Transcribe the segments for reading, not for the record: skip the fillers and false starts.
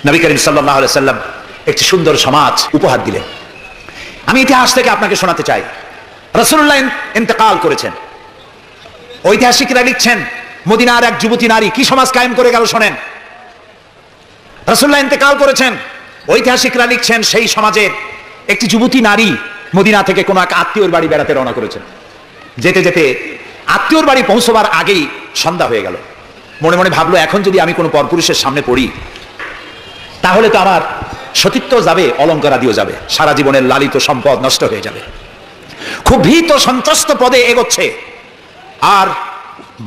নবী করিম সাল্লাল্লাহু আলাইহি সাল্লাম একটি সুন্দর সমাজ উপহার দিলেন। আমি ইতিহাস থেকে আপনাকে শোনাতে চাই। রাসূলুল্লাহ ইন্তেকাল করেছেন। ঐতিহাসিকরা লিখছেন মদিনার এক যুবতী নারী কি সমাজ কায়েম করে গেল শোনেন। রাসূলুল্লাহ ইন্তেকাল করেছেন, ঐতিহাসিকরা লিখছেন সেই সমাজের একটি যুবতী নারী মদিনা থেকে কোনো এক আত্মীয়র বাড়ি বেড়াতে রওনা করেছেন। যেতে যেতে আত্মীয়র বাড়ি পৌঁছবার আগেই সন্ধ্যা হয়ে গেল। মনে মনে ভাবলো, এখন যদি আমি কোনো পরপুরুষের সামনে পড়ি তাহলে তো আমার সতীত্ব যাবে, অলঙ্কারাদিও যাবে, সারা জীবনের লালিত সম্পদ নষ্ট হয়ে যাবে। খুব ভীত সন্ত্রস্ত পদে এগোচ্ছে, আর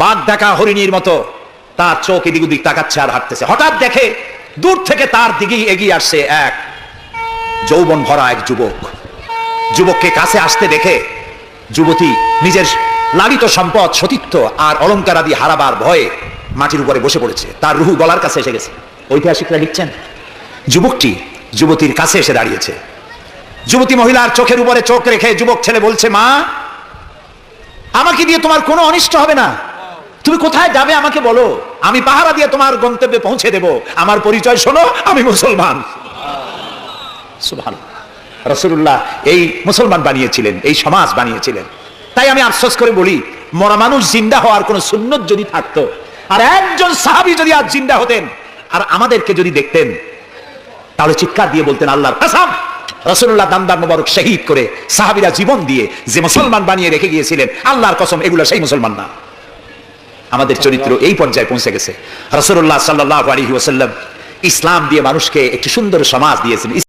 বাঘ দেখা হরিণীর মতো তার চোখ এদিক ওদিক তাকাচ্ছে আর হাঁটতেছে। হঠাৎ দেখে দূর থেকে তার দিকেই এগিয়ে আসছে এক যৌবন ভরা এক যুবক। যুবককে কাছে আসতে দেখে যুবতী নিজের লালিত সম্পদ, সতীত্ব আর অলঙ্কারাদি হারাবার ভয়ে মাটির উপরে বসে পড়েছে। তার রুহু গলার কাছে এসে গেছে। ঐতিহাসিকরা লিখছেন যুবকটি যুবতীর কাছে এসে দাঁড়িয়েছে। যুবতী মহিলার চোখের উপরে চোখ রেখে যুবক ছেলে বলছে, মা, আমাকে দিয়ে তোমার কোনো অনিষ্ট হবে না। তুমি কোথায় যাবে আমাকে বলো, আমি পাহারা দিয়ে তোমার গন্তব্যে পৌঁছে দেব। আমার পরিচয় শোনো, আমি মুসলমান। সুবহানাল্লাহ। রাসূলুল্লাহ এই মুসলমান বানিয়েছিলেন, এই সমাজ বানিয়েছিলেন। তাই আমি আফসোস করে বলি, মরা মানুষ জিন্দা হওয়ার কোন সুন্নত যদি থাকতো, আর একজন সাহাবী যদি আজ জিন্দা হতেন আর আমাদেরকে যদি দেখতেন, তাহলে চিৎকার দিয়ে বলতেন আল্লাহর কসম, রাসূলুল্লাহ দামদার মোবারক শহীদ করে সাহাবীরা জীবন দিয়ে যে মুসলমান বানিয়ে রেখে গিয়েছিলেন, আল্লাহর কসম এগুলো সেই মুসলমান না। আমাদের চরিত্র এই পর্যায়ে পৌঁছে গেছে। রাসূলুল্লাহ সাল্লাল্লাহু আলাইহি ওয়াসাল্লাম ইসলাম দিয়ে মানুষকে একটি সুন্দর সমাজ দিয়েছেন।